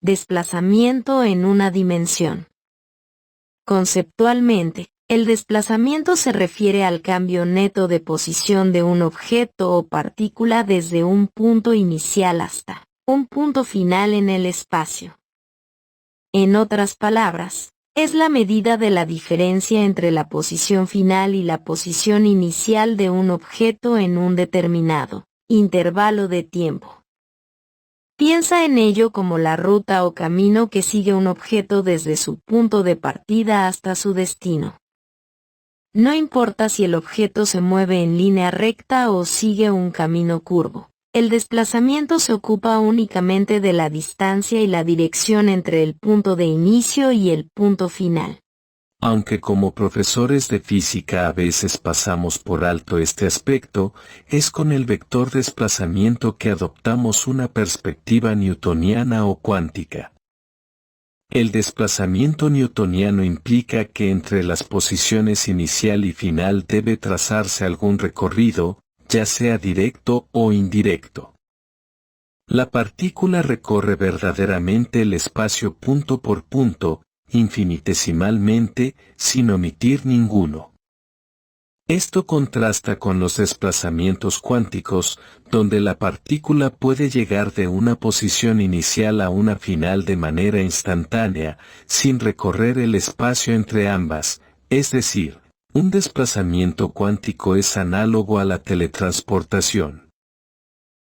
Desplazamiento en una dimensión. Conceptualmente, el desplazamiento se refiere al cambio neto de posición de un objeto o partícula desde un punto inicial hasta un punto final en el espacio. En otras palabras, es la medida de la diferencia entre la posición final y la posición inicial de un objeto en un determinado intervalo de tiempo. Piensa en ello como la ruta o camino que sigue un objeto desde su punto de partida hasta su destino. No importa si el objeto se mueve en línea recta o sigue un camino curvo. El desplazamiento se ocupa únicamente de la distancia y la dirección entre el punto de inicio y el punto final. Aunque como profesores de física a veces pasamos por alto este aspecto, es con el vector desplazamiento que adoptamos una perspectiva newtoniana o cuántica. El desplazamiento newtoniano implica que entre las posiciones inicial y final debe trazarse algún recorrido, ya sea directo o indirecto. La partícula recorre verdaderamente el espacio punto por punto, infinitesimalmente, sin omitir ninguno. Esto contrasta con los desplazamientos cuánticos, donde la partícula puede llegar de una posición inicial a una final de manera instantánea, sin recorrer el espacio entre ambas, es decir, un desplazamiento cuántico es análogo a la teletransportación.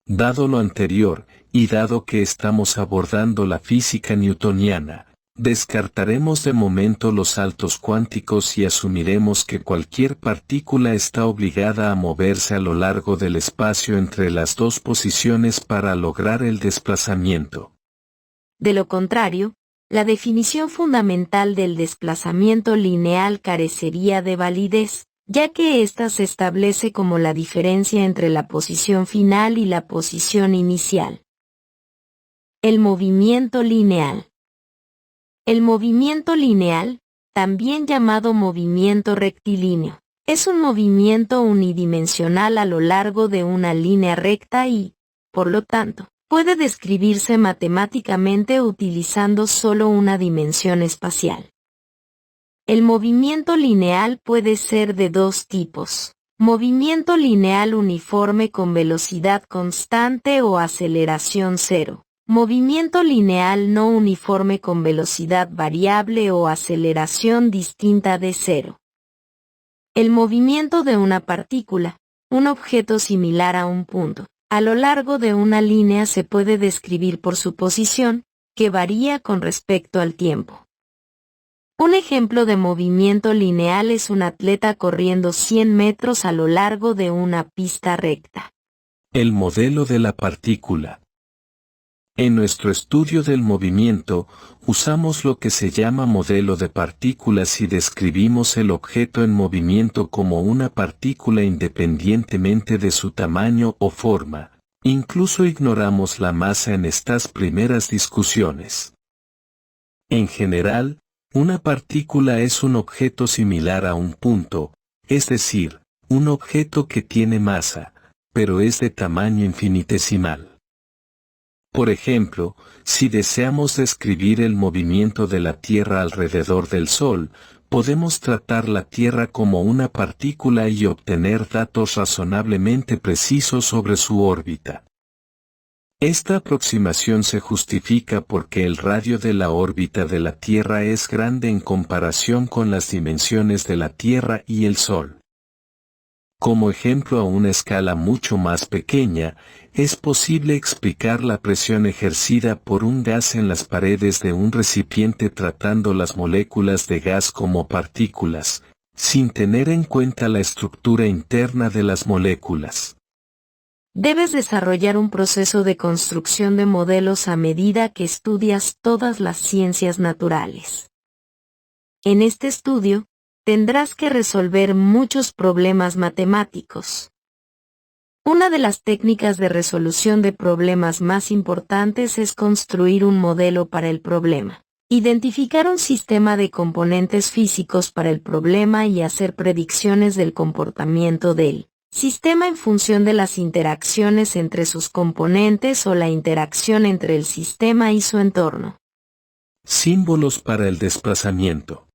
Dado lo anterior, y dado que estamos abordando la física newtoniana, descartaremos de momento los saltos cuánticos y asumiremos que cualquier partícula está obligada a moverse a lo largo del espacio entre las dos posiciones para lograr el desplazamiento. De lo contrario, la definición fundamental del desplazamiento lineal carecería de validez, ya que ésta se establece como la diferencia entre la posición final y la posición inicial. El movimiento lineal. El movimiento lineal, también llamado movimiento rectilíneo, es un movimiento unidimensional a lo largo de una línea recta y, por lo tanto, puede describirse matemáticamente utilizando solo una dimensión espacial. El movimiento lineal puede ser de dos tipos: movimiento lineal uniforme con velocidad constante o aceleración cero. Movimiento lineal no uniforme con velocidad variable o aceleración distinta de cero. El movimiento de una partícula, un objeto similar a un punto, a lo largo de una línea se puede describir por su posición, que varía con respecto al tiempo. Un ejemplo de movimiento lineal es un atleta corriendo 100 metros a lo largo de una pista recta. El modelo de la partícula. En nuestro estudio del movimiento, usamos lo que se llama modelo de partículas y describimos el objeto en movimiento como una partícula independientemente de su tamaño o forma. Incluso ignoramos la masa en estas primeras discusiones. En general, una partícula es un objeto similar a un punto, es decir, un objeto que tiene masa, pero es de tamaño infinitesimal. Por ejemplo, si deseamos describir el movimiento de la Tierra alrededor del Sol, podemos tratar la Tierra como una partícula y obtener datos razonablemente precisos sobre su órbita. Esta aproximación se justifica porque el radio de la órbita de la Tierra es grande en comparación con las dimensiones de la Tierra y el Sol. Como ejemplo a una escala mucho más pequeña, es posible explicar la presión ejercida por un gas en las paredes de un recipiente tratando las moléculas de gas como partículas, sin tener en cuenta la estructura interna de las moléculas. Debes desarrollar un proceso de construcción de modelos a medida que estudias todas las ciencias naturales. En este estudio, tendrás que resolver muchos problemas matemáticos. Una de las técnicas de resolución de problemas más importantes es construir un modelo para el problema, identificar un sistema de componentes físicos para el problema y hacer predicciones del comportamiento de él. sistema en función de las interacciones entre sus componentes o la interacción entre el sistema y su entorno. Símbolos para el desplazamiento.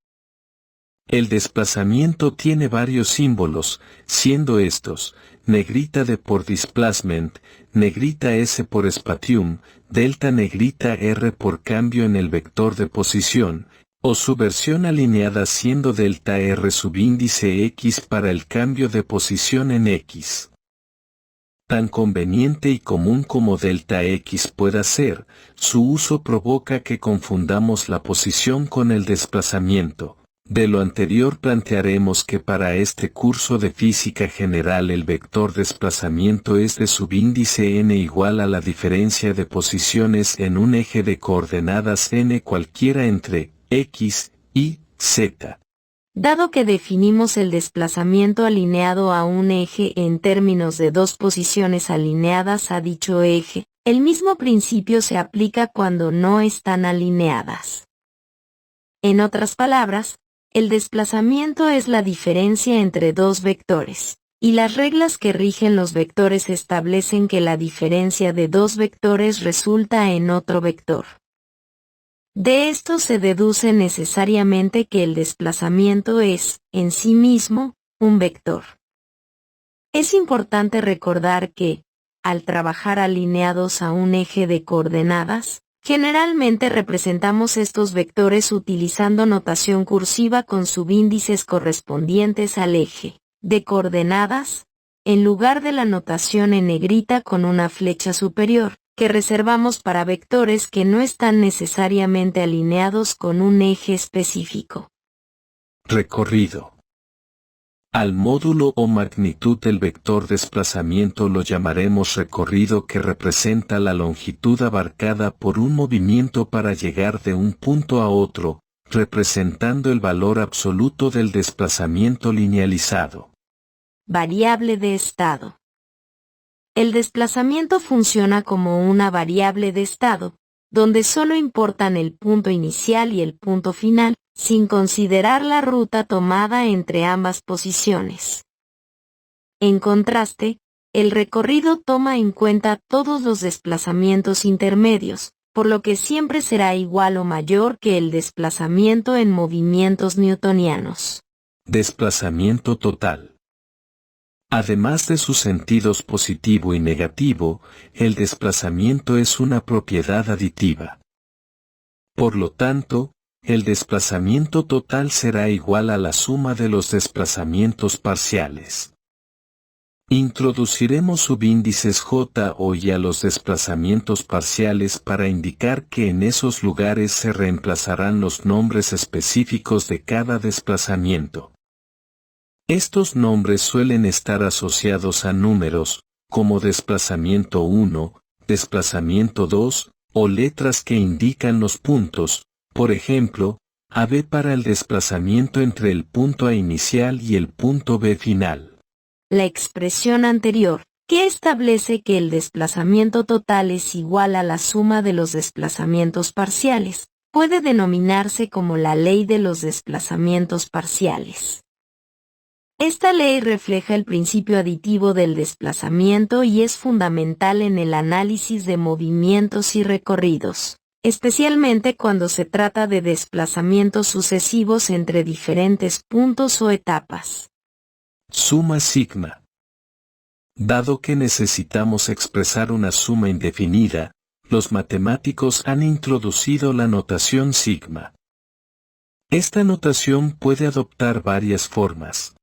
El desplazamiento tiene varios símbolos, siendo estos, negrita D por displacement, negrita S por spatium, delta negrita R por cambio en el vector de posición, o su versión alineada siendo delta R subíndice X para el cambio de posición en X. Tan conveniente y común como delta X pueda ser, su uso provoca que confundamos la posición con el desplazamiento. De lo anterior plantearemos que para este curso de física general el vector desplazamiento es de subíndice n igual a la diferencia de posiciones en un eje de coordenadas n cualquiera entre x y z. Dado que definimos el desplazamiento alineado a un eje en términos de dos posiciones alineadas a dicho eje, el mismo principio se aplica cuando no están alineadas. En otras palabras, el desplazamiento es la diferencia entre dos vectores, y las reglas que rigen los vectores establecen que la diferencia de dos vectores resulta en otro vector. De esto se deduce necesariamente que el desplazamiento es, en sí mismo, un vector. Es importante recordar que, al trabajar alineados a un eje de coordenadas, generalmente representamos estos vectores utilizando notación cursiva con subíndices correspondientes al eje de coordenadas, en lugar de la notación en negrita con una flecha superior, que reservamos para vectores que no están necesariamente alineados con un eje específico. Recorrido. Al módulo o magnitud del vector desplazamiento lo llamaremos recorrido, que representa la longitud abarcada por un movimiento para llegar de un punto a otro, representando el valor absoluto del desplazamiento linealizado. Variable de estado. El desplazamiento funciona como una variable de estado, donde solo importan el punto inicial y el punto final, sin considerar la ruta tomada entre ambas posiciones. En contraste, el recorrido toma en cuenta todos los desplazamientos intermedios, por lo que siempre será igual o mayor que el desplazamiento en movimientos newtonianos. Desplazamiento total. Además de sus sentidos positivo y negativo, el desplazamiento es una propiedad aditiva. Por lo tanto, el desplazamiento total será igual a la suma de los desplazamientos parciales. Introduciremos subíndices J o Y a los desplazamientos parciales para indicar que en esos lugares se reemplazarán los nombres específicos de cada desplazamiento. Estos nombres suelen estar asociados a números, como desplazamiento 1, desplazamiento 2, o letras que indican los puntos, por ejemplo, AB para el desplazamiento entre el punto A inicial y el punto B final. La expresión anterior, que establece que el desplazamiento total es igual a la suma de los desplazamientos parciales, puede denominarse como la ley de los desplazamientos parciales. Esta ley refleja el principio aditivo del desplazamiento y es fundamental en el análisis de movimientos y recorridos, especialmente cuando se trata de desplazamientos sucesivos entre diferentes puntos o etapas. Suma sigma. Dado que necesitamos expresar una suma indefinida, los matemáticos han introducido la notación sigma. Esta notación puede adoptar varias formas.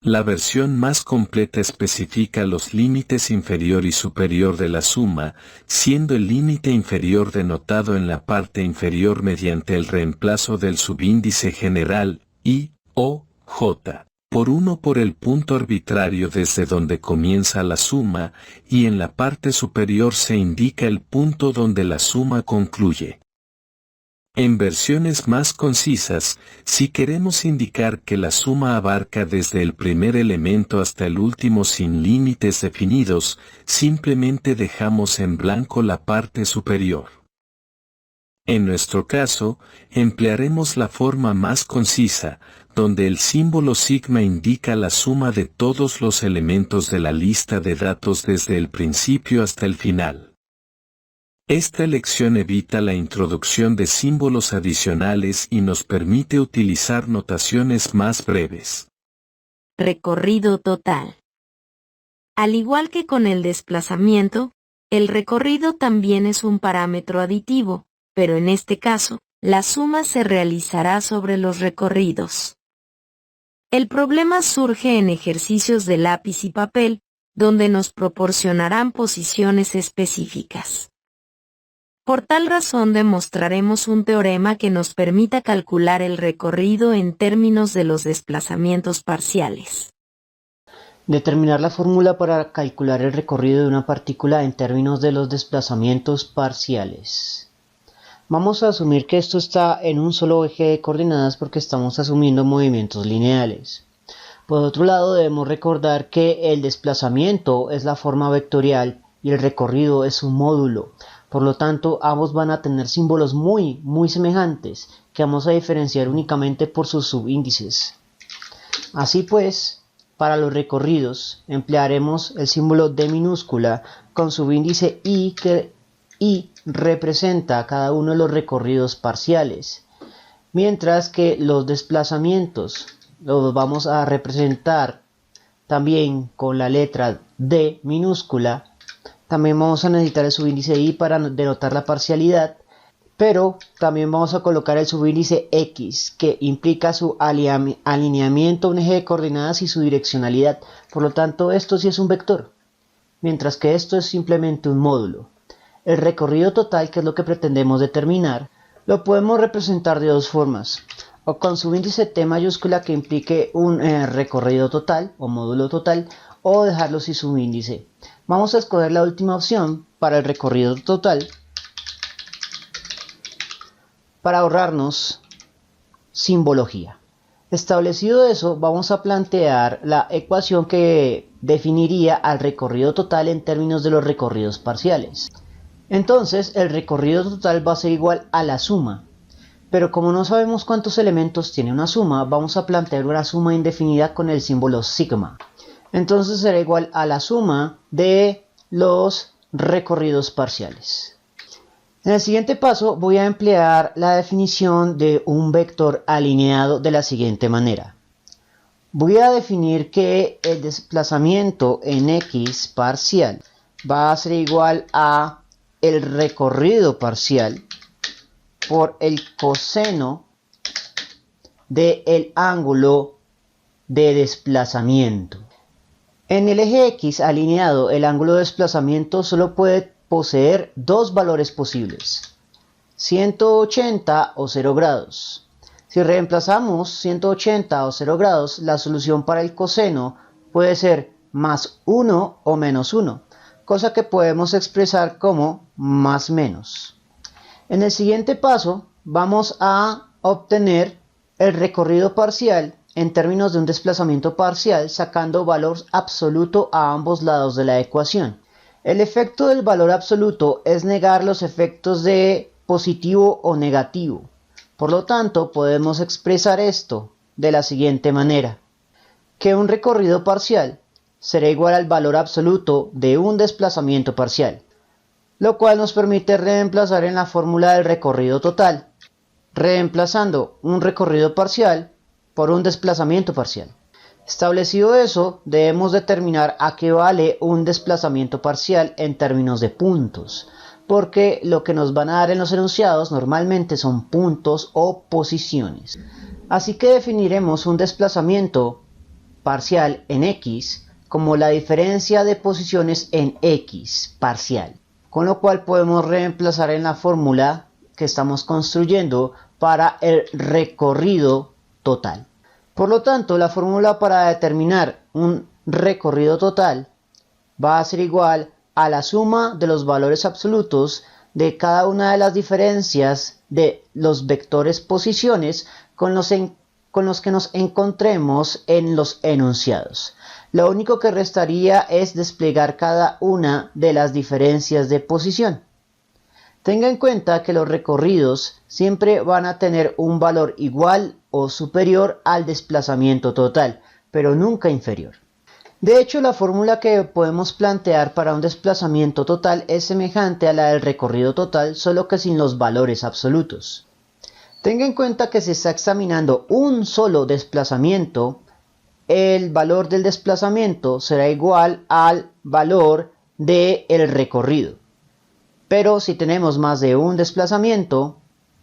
La versión más completa especifica los límites inferior y superior de la suma, siendo el límite inferior denotado en la parte inferior mediante el reemplazo del subíndice general, I, O, J, por 1 por el punto arbitrario desde donde comienza la suma, y en la parte superior se indica el punto donde la suma concluye. En versiones más concisas, si queremos indicar que la suma abarca desde el primer elemento hasta el último sin límites definidos, simplemente dejamos en blanco la parte superior. En nuestro caso, emplearemos la forma más concisa, donde el símbolo sigma indica la suma de todos los elementos de la lista de datos desde el principio hasta el final. Esta elección evita la introducción de símbolos adicionales y nos permite utilizar notaciones más breves. Recorrido total. Al igual que con el desplazamiento, el recorrido también es un parámetro aditivo, pero en este caso, la suma se realizará sobre los recorridos. El problema surge en ejercicios de lápiz y papel, donde nos proporcionarán posiciones específicas. Por tal razón demostraremos un teorema que nos permita calcular el recorrido en términos de los desplazamientos parciales. Determinar la fórmula para calcular el recorrido de una partícula en términos de los desplazamientos parciales. Vamos a asumir que esto está en un solo eje de coordenadas porque estamos asumiendo movimientos lineales. Por otro lado, debemos recordar que el desplazamiento es la forma vectorial y el recorrido es un módulo. Por lo tanto, ambos van a tener símbolos muy semejantes que vamos a diferenciar únicamente por sus subíndices. Así pues, para los recorridos emplearemos el símbolo D minúscula con subíndice I que representa cada uno de los recorridos parciales, mientras que los desplazamientos los vamos a representar también con la letra D minúscula. También vamos a necesitar el subíndice I para denotar la parcialidad, pero también vamos a colocar el subíndice X, que implica su alineamiento a un eje de coordenadas y su direccionalidad. Por lo tanto, esto sí es un vector, mientras que esto es simplemente un módulo. El recorrido total, que es lo que pretendemos determinar, lo podemos representar de dos formas, o con subíndice T mayúscula que implique un recorrido total o módulo total, o dejarlo sin subíndice. Vamos a escoger la última opción para el recorrido total, para ahorrarnos simbología. Establecido eso, vamos a plantear la ecuación que definiría al recorrido total en términos de los recorridos parciales. Entonces, el recorrido total va a ser igual a la suma, pero como no sabemos cuántos elementos tiene una suma, vamos a plantear una suma indefinida con el símbolo sigma. Entonces será igual a la suma de los recorridos parciales. En el siguiente paso voy a emplear la definición de un vector alineado de la siguiente manera. Voy a definir que el desplazamiento en X parcial va a ser igual a el recorrido parcial por el coseno del ángulo de desplazamiento. En el eje X alineado, el ángulo de desplazamiento solo puede poseer dos valores posibles, 180 o 0 grados. Si reemplazamos 180 o 0 grados, la solución para el coseno puede ser más 1 o menos 1, cosa que podemos expresar como más menos. En el siguiente paso vamos a obtener el recorrido parcial en términos de un desplazamiento parcial sacando valor absoluto a ambos lados de la ecuación. El efecto del valor absoluto es negar los efectos de positivo o negativo. Por lo tanto, podemos expresar esto de la siguiente manera: que un recorrido parcial será igual al valor absoluto de un desplazamiento parcial, lo cual nos permite reemplazar en la fórmula del recorrido total, reemplazando un recorrido parcial por un desplazamiento parcial. Establecido eso, debemos determinar a qué vale un desplazamiento parcial en términos de puntos, porque lo que nos van a dar en los enunciados normalmente son puntos o posiciones. Así que definiremos un desplazamiento parcial en X como la diferencia de posiciones en X parcial, con lo cual podemos reemplazar en la fórmula que estamos construyendo para el recorrido total. Por lo tanto, la fórmula para determinar un recorrido total va a ser igual a la suma de los valores absolutos de cada una de las diferencias de los vectores posiciones con los que nos encontremos en los enunciados. Lo único que restaría es desplegar cada una de las diferencias de posición. Tenga en cuenta que los recorridos siempre van a tener un valor igual o superior al desplazamiento total, pero nunca inferior. De hecho, la fórmula que podemos plantear para un desplazamiento total es semejante a la del recorrido total, solo que sin los valores absolutos. Tenga en cuenta que se está examinando un solo desplazamiento, el valor del desplazamiento será igual al valor del recorrido. Pero si tenemos más de un desplazamiento,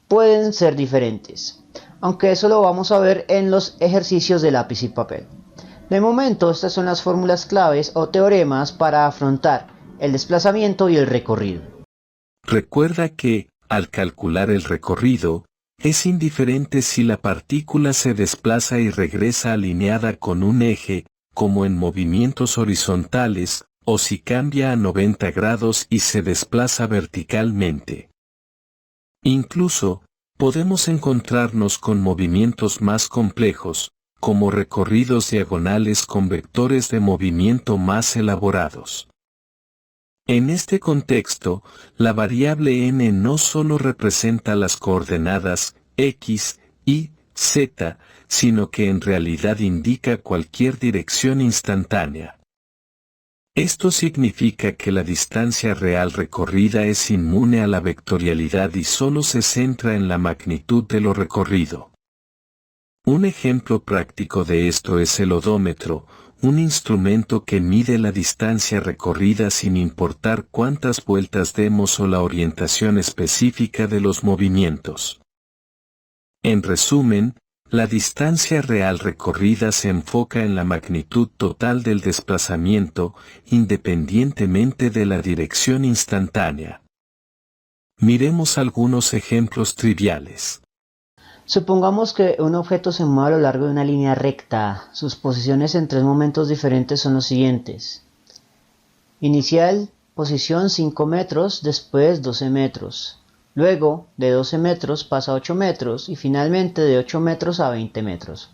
pueden ser diferentes, aunque eso lo vamos a ver en los ejercicios de lápiz y papel. De momento, estas son las fórmulas claves o teoremas para afrontar el desplazamiento y el recorrido. Recuerda que, al calcular el recorrido, es indiferente si la partícula se desplaza y regresa alineada con un eje, como en movimientos horizontales, o si cambia a 90 grados y se desplaza verticalmente. Incluso, podemos encontrarnos con movimientos más complejos, como recorridos diagonales con vectores de movimiento más elaborados. En este contexto, la variable n no solo representa las coordenadas x, y, z, sino que en realidad indica cualquier dirección instantánea. Esto significa que la distancia real recorrida es inmune a la vectorialidad y solo se centra en la magnitud de lo recorrido. Un ejemplo práctico de esto es el odómetro, un instrumento que mide la distancia recorrida sin importar cuántas vueltas demos o la orientación específica de los movimientos. En resumen, la distancia real recorrida se enfoca en la magnitud total del desplazamiento, independientemente de la dirección instantánea. Miremos algunos ejemplos triviales. Supongamos que un objeto se mueve a lo largo de una línea recta. Sus posiciones en 3 momentos diferentes son los siguientes. Inicial, posición 5 metros, después 12 metros. Luego, de 12 metros pasa a 8 metros y finalmente de 8 metros a 20 metros.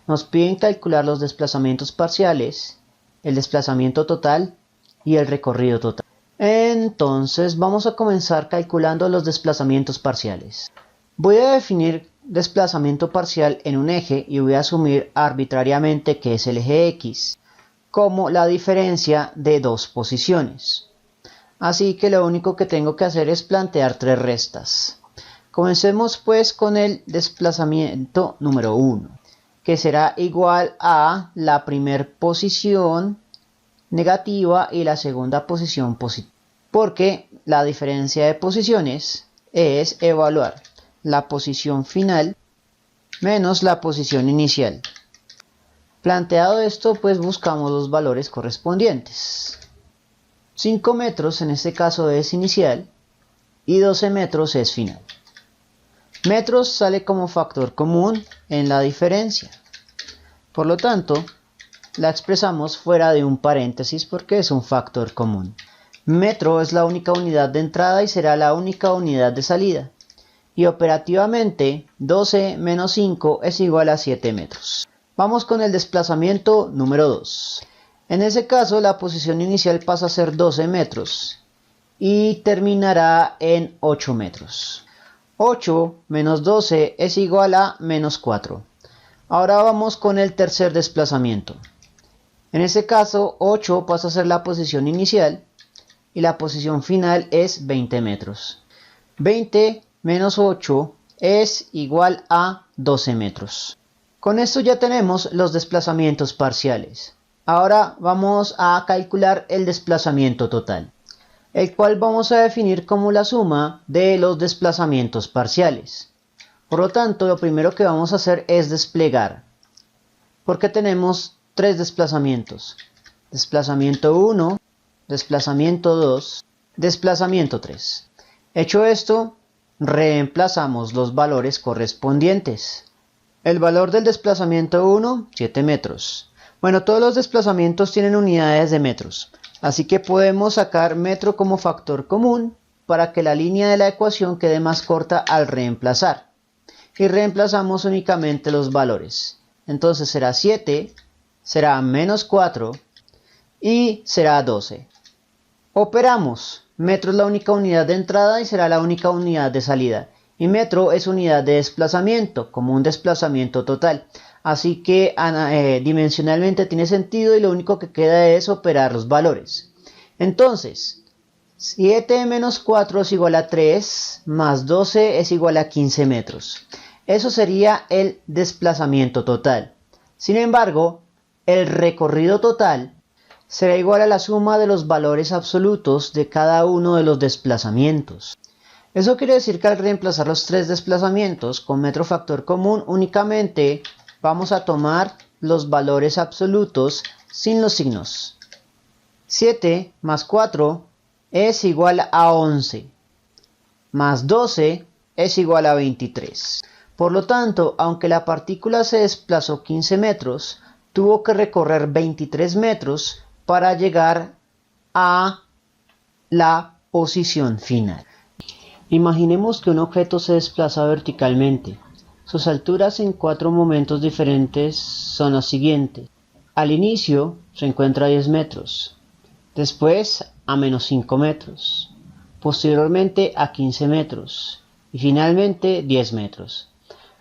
Nos piden calcular los desplazamientos parciales, el desplazamiento total y el recorrido total. Entonces, vamos a comenzar calculando los desplazamientos parciales. Voy a definir desplazamiento parcial en un eje y voy a asumir arbitrariamente que es el eje X, como la diferencia de dos posiciones. Así que lo único que tengo que hacer es plantear 3 restas. Comencemos pues con el desplazamiento número 1, que será igual a la primera posición negativa y la segunda posición positiva. Porque la diferencia de posiciones es evaluar la posición final menos la posición inicial. Planteado esto, pues buscamos los valores correspondientes. 5 metros en este caso es inicial y 12 metros es final. Metros sale como factor común en la diferencia. Por lo tanto, la expresamos fuera de un paréntesis porque es un factor común. Metro es la única unidad de entrada y será la única unidad de salida. Y operativamente 12 menos 5 es igual a 7 metros. Vamos con el desplazamiento número 2. En ese caso la posición inicial pasa a ser 12 metros y terminará en 8 metros. 8 menos 12 es igual a menos 4. Ahora vamos con el tercer desplazamiento. En ese caso 8 pasa a ser la posición inicial y la posición final es 20 metros. 20 menos 8 es igual a 12 metros. Con esto ya tenemos los desplazamientos parciales. Ahora vamos a calcular el desplazamiento total, el cual vamos a definir como la suma de los desplazamientos parciales. Por lo tanto, lo primero que vamos a hacer es desplegar, porque tenemos 3 desplazamientos. Desplazamiento 1, desplazamiento 2, desplazamiento 3. Hecho esto, reemplazamos los valores correspondientes. El valor del desplazamiento 1, 7 metros. Bueno, todos los desplazamientos tienen unidades de metros, así que podemos sacar metro como factor común para que la línea de la ecuación quede más corta al reemplazar. Y reemplazamos únicamente los valores. Entonces será 7, será menos 4 y será 12. Operamos. metro es la única unidad de entrada y será la única unidad de salida. Y metro es unidad de desplazamiento, como un desplazamiento total. Así que dimensionalmente tiene sentido y lo único que queda es operar los valores. Entonces, 7 menos 4 es igual a 3, más 12 es igual a 15 metros. Eso sería el desplazamiento total. Sin embargo, el recorrido total será igual a la suma de los valores absolutos de cada uno de los desplazamientos. Eso quiere decir que al reemplazar los tres desplazamientos con metro factor común, únicamente vamos a tomar los valores absolutos sin los signos. 7 más 4 es igual a 11, más 12 es igual a 23. Por lo tanto, aunque la partícula se desplazó 15 metros, tuvo que recorrer 23 metros para llegar a la posición final. Imaginemos que un objeto se desplaza verticalmente. Sus alturas en 4 momentos diferentes son las siguientes. Al inicio se encuentra a 10 metros, después a menos 5 metros, posteriormente a 15 metros y finalmente 10 metros.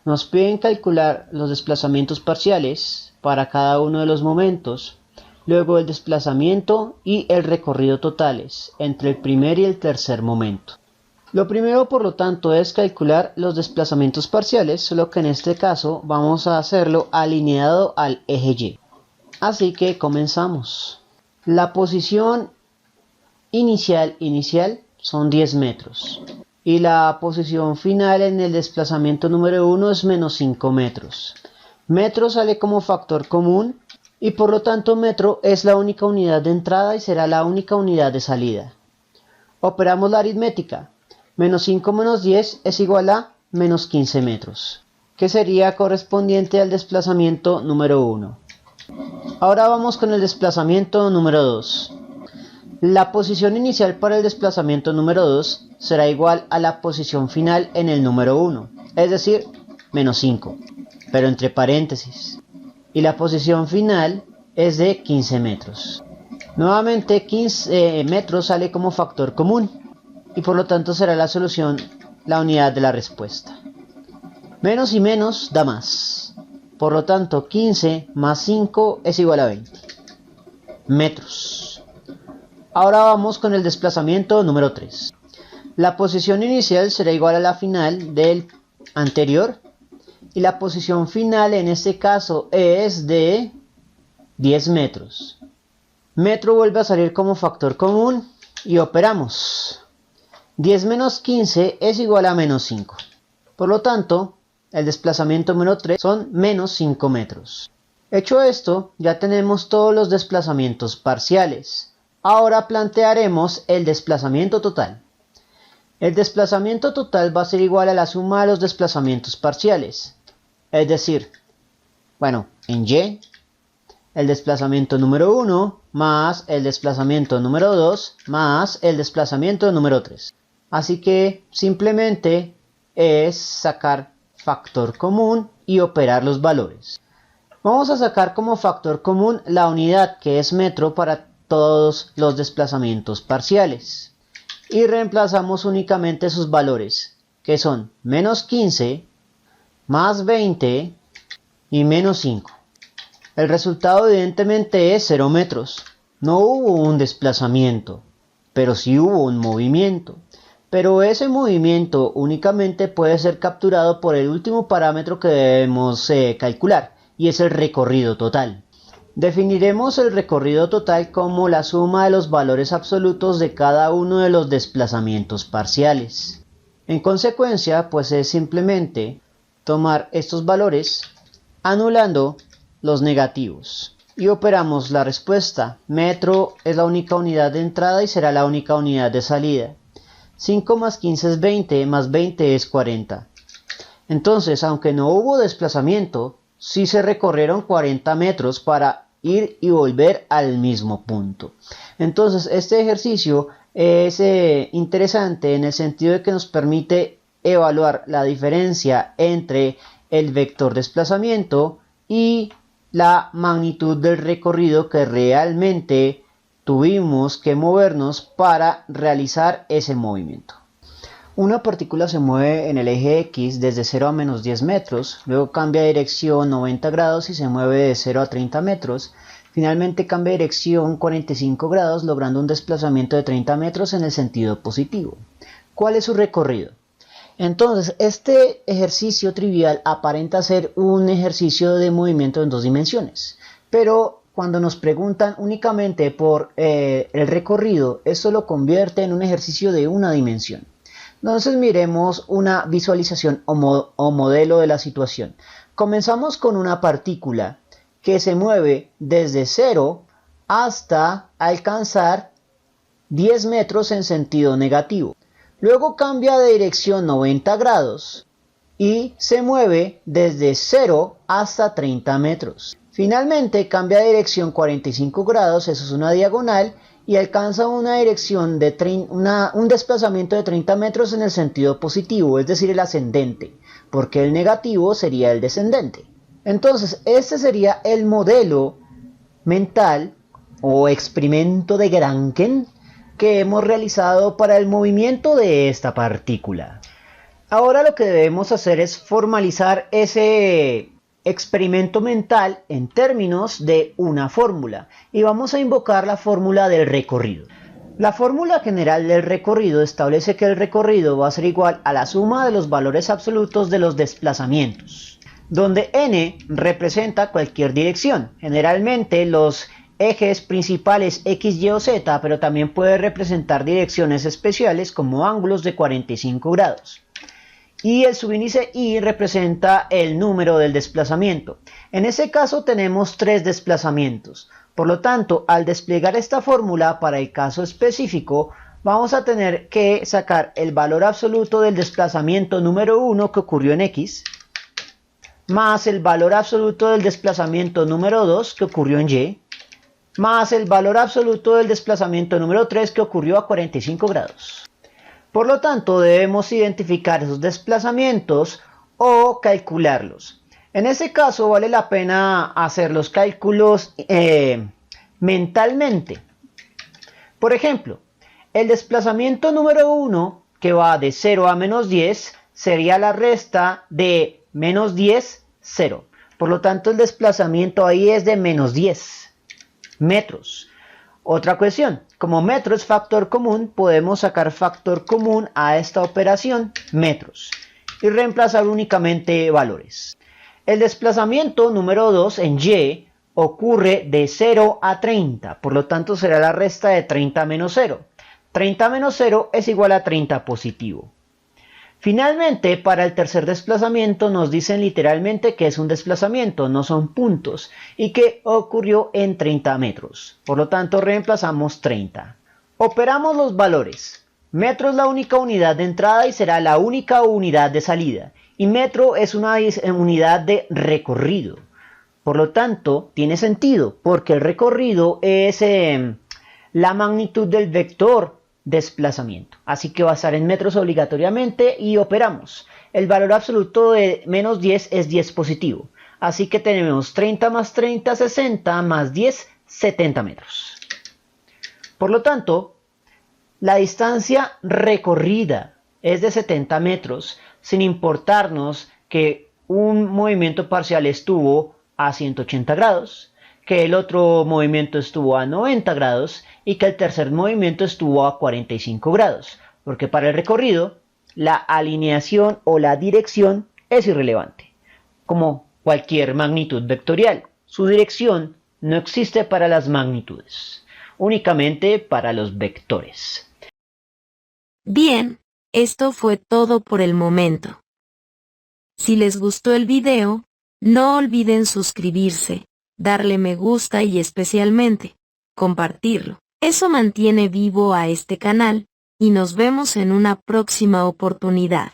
Nos piden calcular los desplazamientos parciales para cada uno de los momentos, luego el desplazamiento y el recorrido totales entre el primer y el tercer momento. Lo primero, por lo tanto, es calcular los desplazamientos parciales, solo que en este caso vamos a hacerlo alineado al eje Y. Así que comenzamos. La posición inicial son 10 metros. Y la posición final en el desplazamiento número 1 es menos 5 metros. Metro sale como factor común y por lo tanto metro es la única unidad de entrada y será la única unidad de salida. Operamos la aritmética. Menos 5 menos 10 es igual a menos 15 metros, que sería correspondiente al desplazamiento número 1. Ahora vamos con el desplazamiento número 2. La posición inicial para el desplazamiento número 2 será igual a la posición final en el número 1, es decir, menos 5, pero entre paréntesis. Y la posición final es de 15 metros. Nuevamente 15 metros sale como factor común y por lo tanto será la solución la unidad de la respuesta. Menos y menos da más. Por lo tanto 15 más 5 es igual a 20 metros. Ahora vamos con el desplazamiento número 3. La posición inicial será igual a la final del anterior y la posición final en este caso es de 10 metros. Metro vuelve a salir como factor común y operamos. 10 menos 15 es igual a menos 5. Por lo tanto, el desplazamiento número 3 son menos 5 metros. Hecho esto, ya tenemos todos los desplazamientos parciales. Ahora plantearemos el desplazamiento total. El desplazamiento total va a ser igual a la suma de los desplazamientos parciales. Es decir, en Y, el desplazamiento número 1 más el desplazamiento número 2 más el desplazamiento número 3. Así que simplemente es sacar factor común y operar los valores. Vamos a sacar como factor común la unidad que es metro para todos los desplazamientos parciales. Y reemplazamos únicamente sus valores, que son menos 15, más 20 y menos 5. El resultado evidentemente es 0 metros. No hubo un desplazamiento, pero sí hubo un movimiento. Pero ese movimiento únicamente puede ser capturado por el último parámetro que debemos calcular, y es el recorrido total. Definiremos el recorrido total como la suma de los valores absolutos de cada uno de los desplazamientos parciales. En consecuencia, pues es simplemente tomar estos valores anulando los negativos. Y operamos la respuesta. Metro es la única unidad de entrada y será la única unidad de salida. 5 más 15 es 20, más 20 es 40. Entonces, aunque no hubo desplazamiento, sí se recorrieron 40 metros para ir y volver al mismo punto. Entonces, este ejercicio es interesante en el sentido de que nos permite evaluar la diferencia entre el vector desplazamiento y la magnitud del recorrido que realmente tuvimos que movernos para realizar ese movimiento. Una partícula se mueve en el eje X desde 0 a menos 10 metros, luego cambia de dirección 90 grados y se mueve de 0 a 30 metros. Finalmente cambia de dirección 45 grados, logrando un desplazamiento de 30 metros en el sentido positivo. ¿Cuál es su recorrido? Entonces, este ejercicio trivial aparenta ser un ejercicio de movimiento en 2 dimensiones, pero cuando nos preguntan únicamente por el recorrido, esto lo convierte en un ejercicio de 1 dimensión. Entonces miremos una visualización o modelo de la situación. Comenzamos con una partícula que se mueve desde 0 hasta alcanzar 10 metros en sentido negativo. Luego cambia de dirección 90 grados y se mueve desde 0 hasta 30 metros. Finalmente cambia de dirección 45 grados, eso es una diagonal, y alcanza una dirección de un desplazamiento de 30 metros en el sentido positivo, es decir, el ascendente, porque el negativo sería el descendente. Entonces, este sería el modelo mental o experimento de Granken que hemos realizado para el movimiento de esta partícula. Ahora lo que debemos hacer es formalizar ese experimento mental en términos de una fórmula y vamos a invocar la fórmula del recorrido. La fórmula general del recorrido establece que el recorrido va a ser igual a la suma de los valores absolutos de los desplazamientos, donde n representa cualquier dirección, generalmente los ejes principales X, Y o Z, pero también puede representar direcciones especiales como ángulos de 45 grados. Y el subíndice I representa el número del desplazamiento. En ese caso tenemos 3 desplazamientos. Por lo tanto, al desplegar esta fórmula para el caso específico, vamos a tener que sacar el valor absoluto del desplazamiento número 1 que ocurrió en X, más el valor absoluto del desplazamiento número 2 que ocurrió en Y, más el valor absoluto del desplazamiento número 3 que ocurrió a 45 grados. Por lo tanto, debemos identificar esos desplazamientos o calcularlos. En este caso, vale la pena hacer los cálculos mentalmente. Por ejemplo, el desplazamiento número 1, que va de 0 a menos 10, sería la resta de menos 10, 0. Por lo tanto, el desplazamiento ahí es de menos 10 metros. Otra cuestión, como metro es factor común, podemos sacar factor común a esta operación, metros, y reemplazar únicamente valores. El desplazamiento número 2 en Y ocurre de 0 a 30, por lo tanto será la resta de 30 menos 0. 30 menos 0 es igual a 30 positivo. Finalmente, para el tercer desplazamiento nos dicen literalmente que es un desplazamiento, no son puntos, y que ocurrió en 30 metros. Por lo tanto, reemplazamos 30. Operamos los valores. Metro es la única unidad de entrada y será la única unidad de salida. Y metro es una unidad de recorrido. Por lo tanto, tiene sentido, porque el recorrido es la magnitud del vector desplazamiento. Así que va a estar en metros obligatoriamente y operamos. El valor absoluto de menos 10 es 10 positivo. Así que tenemos 30 más 30, 60, más 10, 70 metros. Por lo tanto, la distancia recorrida es de 70 metros, sin importarnos que un movimiento parcial estuvo a 180 grados, que el otro movimiento estuvo a 90 grados y que el tercer movimiento estuvo a 45 grados, porque para el recorrido la alineación o la dirección es irrelevante. Como cualquier magnitud vectorial, su dirección no existe para las magnitudes, únicamente para los vectores. Bien, esto fue todo por el momento. Si les gustó el video, no olviden suscribirse, darle me gusta y especialmente, compartirlo. Eso mantiene vivo a este canal, y nos vemos en una próxima oportunidad.